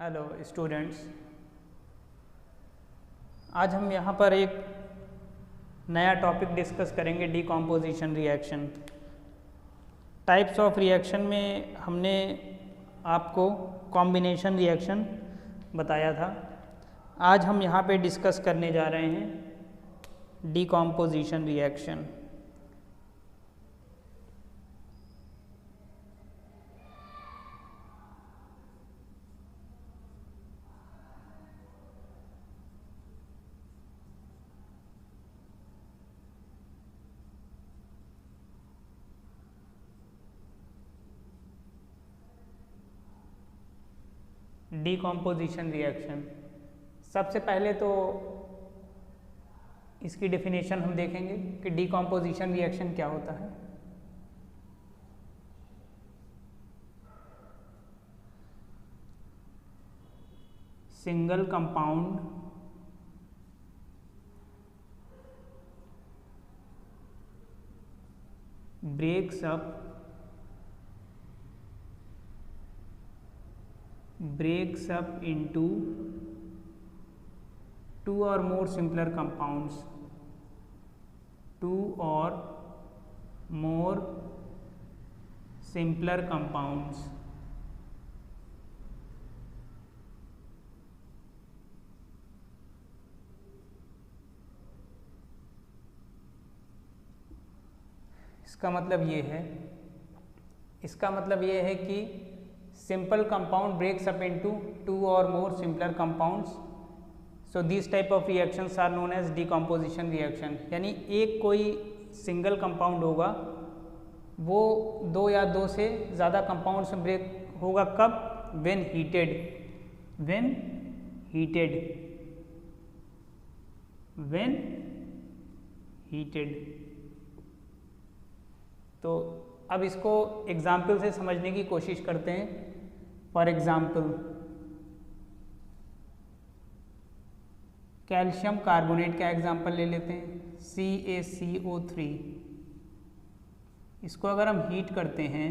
Hello students, आज हम यहाँ पर एक नया टॉपिक डिस्कस करेंगे, decomposition reaction. Types of reaction में हमने आपको कॉम्बिनेशन रिएक्शन बताया था। आज हम यहाँ पे डिस्कस करने जा रहे हैं डीकॉम्पोजिशन रिएक्शन। डीकॉम्पोजिशन रिएक्शन, सबसे पहले तो इसकी डेफिनेशन हम देखेंगे कि डीकॉम्पोजिशन रिएक्शन क्या होता है। Single compound breaks up into two or more simpler compounds, इसका मतलब ये है कि simple compound breaks up into two or more simpler compounds, so these type of reactions are known as decomposition reaction। यानी एक कोई सिंगल कंपाउंड होगा, वो दो या दो से ज़्यादा कंपाउंड्स में ब्रेक होगा। कब? when heated। तो अब इसको एग्जाम्पल से समझने की कोशिश करते हैं। फॉर एग्जाम्पल, कैल्शियम कार्बोनेट का एग्जाम्पल ले लेते हैं, CaCO3। इसको अगर हम हीट करते हैं,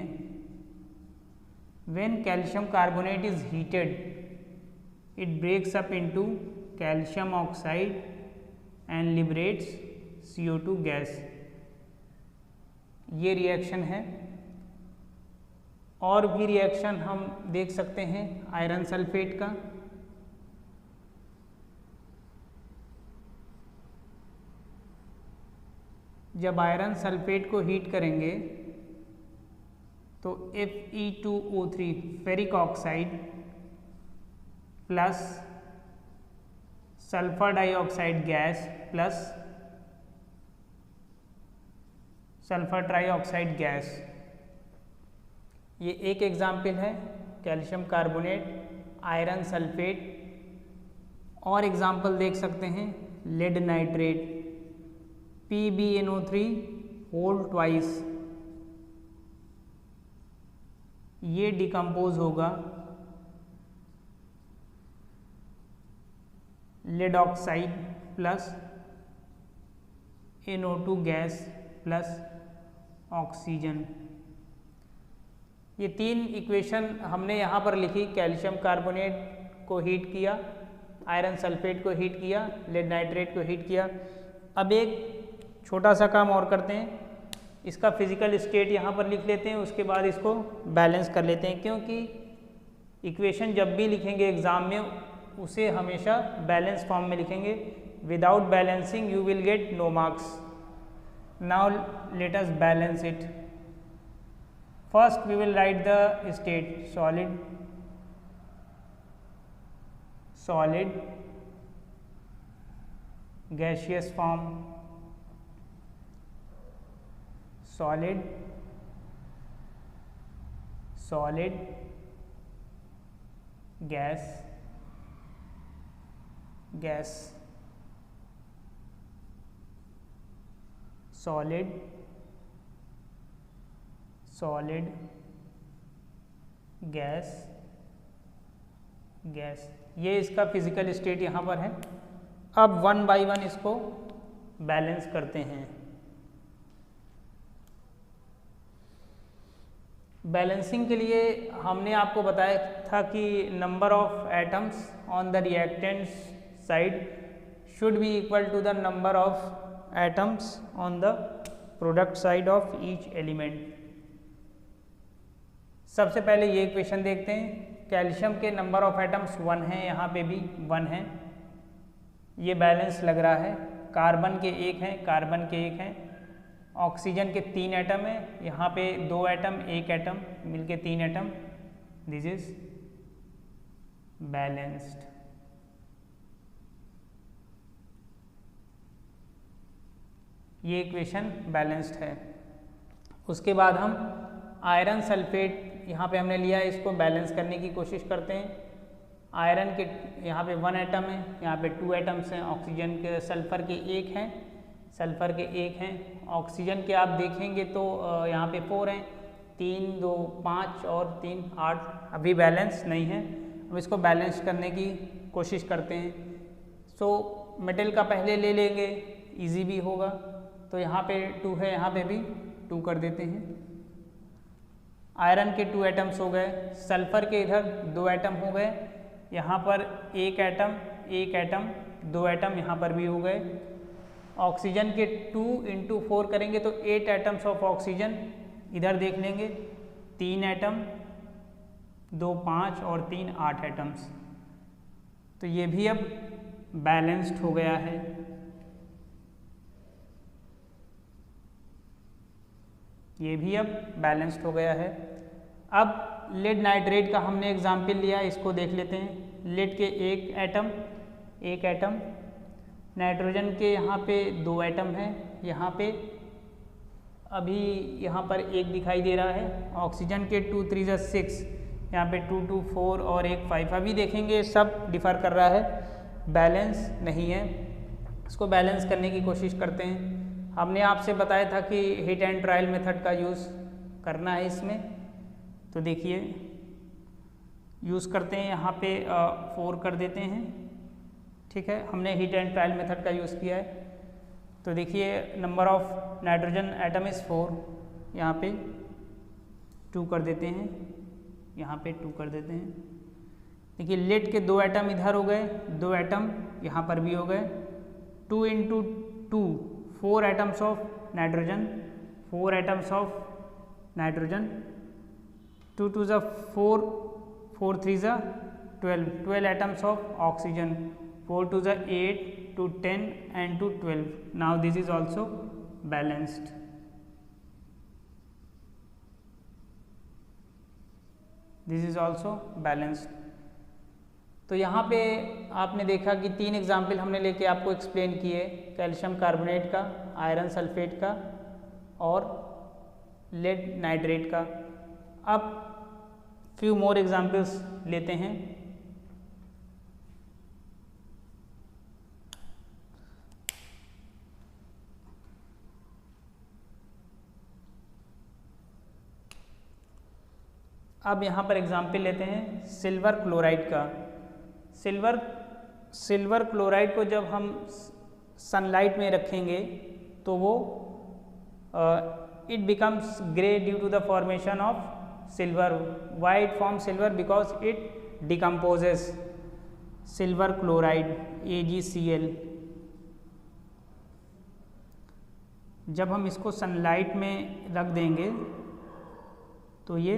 when calcium carbonate is heated it breaks up into calcium oxide and liberates CO2 gas. ये रिएक्शन है। और भी रिएक्शन हम देख सकते हैं आयरन सल्फेट का। जब आयरन सल्फेट को हीट करेंगे तो Fe2O3 ferric oxide plus sulphur dioxide gas plus sulphur trioxide gas, ये एक एग्जाम्पल है कैल्शियम कार्बोनेट, आयरन सल्फेट। और एग्जाम्पल देख सकते हैं lead nitrate, PbNO3 whole twice. ये डिकम्पोज होगा lead oxide plus NO2 gas plus oxygen. ये तीन इक्वेशन हमने यहाँ पर लिखी। कैल्शियम कार्बोनेट को हीट किया, आयरन सल्फेट को हीट किया, लेड नाइट्रेट को हीट किया। अब एक छोटा सा काम और करते हैं, इसका फिजिकल स्टेट यहाँ पर लिख लेते हैं, उसके बाद इसको बैलेंस कर लेते हैं, क्योंकि इक्वेशन जब भी लिखेंगे एग्ज़ाम में उसे हमेशा बैलेंस फॉर्म में लिखेंगे। Without balancing you will get no marks. Now let us balance it. First we will write the state: solid, gaseous form, solid, gas, solid, gas, ये इसका फिजिकल स्टेट यहाँ पर है। अब वन बाय वन इसको balance करते हैं। Balancing के लिए हमने आपको बताया था कि number of atoms on the reactant side should be equal to the number of atoms on the product side of each element. सबसे पहले ये इक्वेशन देखते हैं। कैल्शियम के नंबर ऑफ एटम्स 1 हैं, यहाँ पे भी 1 है, ये बैलेंस लग रहा है। कार्बन के 1 हैं, कार्बन के 1 हैं। ऑक्सीजन के 3 एटम है, यहाँ पे 2 एटम 1 एटम मिलके 3 एटम। This is balanced. ये इक्वेशन बैलेंस्ड है। उसके बाद हम आयरन सल्फेट यहाँ पे हमने लिया है, इसको बैलेंस करने की कोशिश करते हैं। आयरन के यहाँ पे 1 एटम है, यहाँ पे 2 एटम्स हैं। ऑक्सीजन के सल्फर के 1 हैं, सल्फर के 1 हैं। ऑक्सीजन के आप देखेंगे तो यहाँ पे 4 हैं, 3 2 5 और 3 8, अभी बैलेंस नहीं है। अब इसको बैलेंस करने की कोशिश करते हैं। सो मेटल का पहले ले लेंगे, इजी भी होगा। तो यहाँ पे 2 है, यहाँ पे भी 2 कर देते हैं। आयरन के 2 एटम्स हो गए, सल्फर के इधर 2 एटम हो गए, यहाँ पर 1 एटम 1 एटम 2 एटम यहाँ पर भी हो गए। ऑक्सीजन के 2 × 4 करेंगे तो 8 एटम्स ऑफ ऑक्सीजन, इधर देख लेंगे 3 एटम 2 5 और 3 8 एटम्स। तो ये भी अब बैलेंस्ड हो गया है। ये भी अब बैलेंस्ड हो गया है। अब लेड नाइट्रेट का हमने एग्जाम्पल लिया, इसको देख लेते हैं। लेड के 1 एटम, नाइट्रोजन के यहाँ पे 2 एटम हैं, यहाँ पे अभी यहाँ पर 1 दिखाई दे रहा है। ऑक्सीजन के 2 3 6, यहाँ पे 2 2 4 और 1 5, अभी देखेंगे सब डिफर कर रहा है, बैलेंस नहीं है। इसको बैलेंस करने की कोशिश करते हैं। हमने आपसे बताया था कि हिट एंड ट्रायल मेथड का यूज़ करना है इसमें। तो देखिए यूज़ करते हैं, यहाँ पे 4 कर देते हैं, ठीक है। हमने हिट एंड ट्रायल मेथड का यूज़ किया है। तो देखिए number of nitrogen atom is 4, यहाँ पे 2 कर देते हैं, यहाँ पे 2 कर देते हैं। देखिए लेड के 2 एटम इधर हो गए, 2 एटम यहाँ पर भी हो गए। 2 × 2 4 atoms of nitrogen, 4 atoms of nitrogen. 2 2 4, 4 3 12, 12 atoms of oxygen. 4 2 8, 2 10 and 2 12. Now this is also balanced. This is also balanced. तो यहाँ पे आपने देखा कि 3 एग्जाम्पल हमने लेके आपको एक्सप्लेन किए, कैल्शियम कार्बोनेट का, आयरन सल्फेट का और लेड नाइट्रेट का। अब फ्यू मोर एग्जाम्पल्स लेते हैं। अब यहाँ पर एग्जाम्पल लेते हैं सिल्वर क्लोराइड का। सिल्वर क्लोराइड को जब हम सनलाइट में रखेंगे तो वो it becomes grey due to the formation of silver. Why it form silver? Because it decomposes silver chloride AgCl। जब हम इसको सनलाइट में रख देंगे तो ये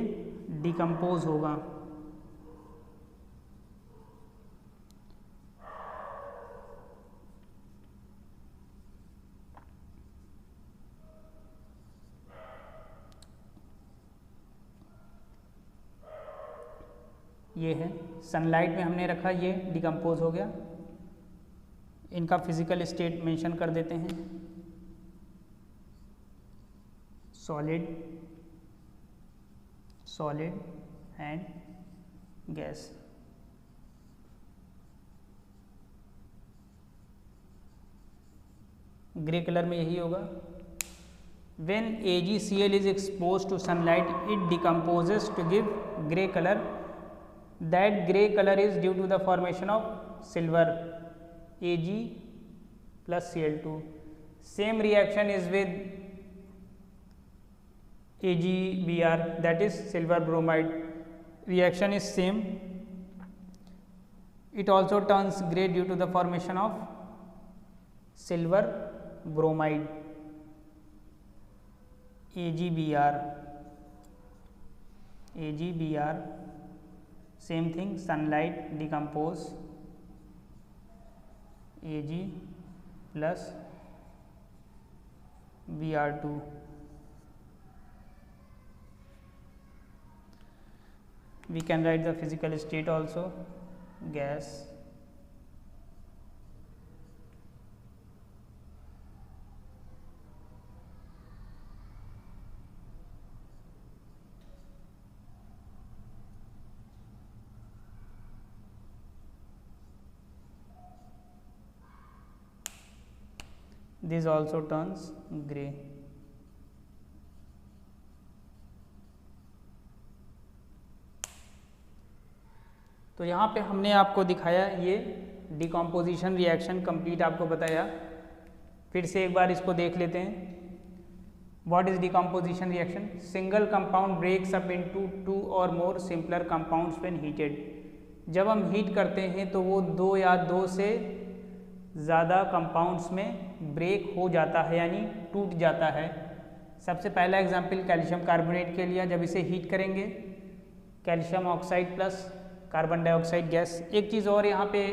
डिकम्पोज होगा। ये है सनलाइट में हमने रखा, ये डिकम्पोज हो गया। इनका फिजिकल स्टेट मेंशन कर देते हैं, solid, solid and gas. Grey colour में यही होगा। When AgCl is exposed to sunlight, it decomposes to give gray color. That gray color is due to the formation of silver, Ag plus Cl2. Same reaction is with AgBr, that is silver bromide. Reaction is same. It also turns gray due to the formation of silver bromide. AgBr, same thing, sunlight decompose Ag plus Br2. We can write the physical state also, gas. This also turns gray. तो यहाँ पे हमने आपको दिखाया ये decomposition reaction complete आपको बताया। फिर से एक बार इसको देख लेते हैं। What is decomposition reaction? Single compound breaks up into 2 or more simpler compounds when heated. जब हम हीट करते हैं तो वो 2 या 2 से ज़्यादा कंपाउंड्स में ब्रेक हो जाता है, यानी टूट जाता है। सबसे पहला एग्जाम्पल कैल्शियम कार्बोनेट के लिए, जब इसे हीट करेंगे calcium oxide plus carbon dioxide gas. एक चीज़ और यहाँ पे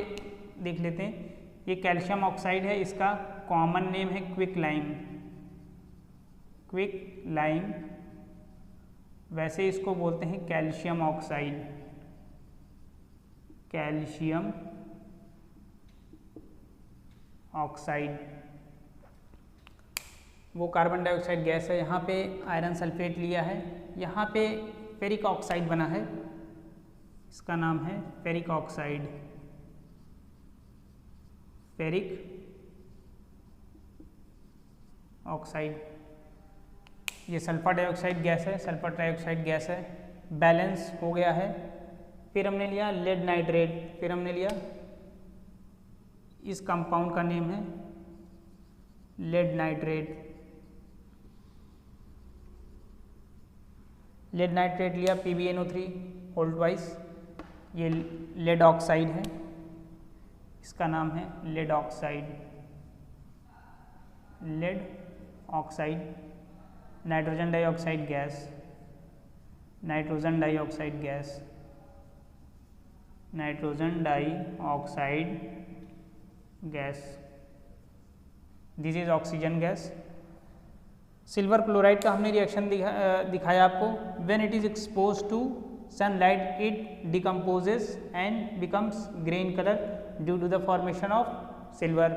देख लेते हैं, ये कैल्शियम ऑक्साइड है, इसका कॉमन नेम है क्विक लाइम। क्विक लाइम, वैसे इसको बोलते हैं कैल्शियम ऑक्साइड। कैल्शियम ऑक्साइड वो कार्बन डाइऑक्साइड गैस है। यहाँ पे आयरन सल्फेट लिया है, यहाँ पे फेरिक ऑक्साइड बना है, इसका नाम है फेरिक ऑक्साइड। फेरिक ऑक्साइड, ये सल्फर डाइऑक्साइड गैस है, सल्फर डाइऑक्साइड गैस है। बैलेंस हो गया है। फिर हमने लिया लेड नाइट्रेट, फिर हमने लिया, इस कंपाउंड का नेम है लेड नाइट्रेट। लेड नाइट्रेट लिया PbNO3 होल्ड वाइज, ये लेड ऑक्साइड है, इसका नाम है lead oxide. Lead oxide, nitrogen dioxide gas, nitrogen dioxide gas, nitrogen dioxide gas, this is oxygen gas. Silver chloride का हमने रिएक्शन दिखाया आपको। When it is expose to sunlight it decomposes and becomes grey in colour due to the formation of silver.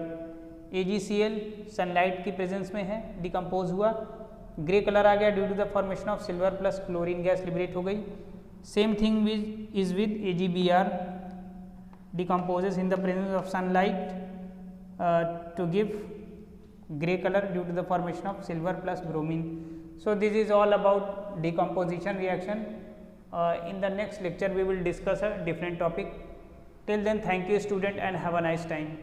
AgCl sunlight की presence में है, decompose हुआ, grey colour आ गया due to the formation of silver plus chlorine gas liberate हो गई। Same thing is with AgBr, decomposes in the presence of sunlight to give gray color due to the formation of silver plus bromine. So this is all about decomposition reaction. In the next lecture we will discuss a different topic. Till then, thank you student and have a nice time.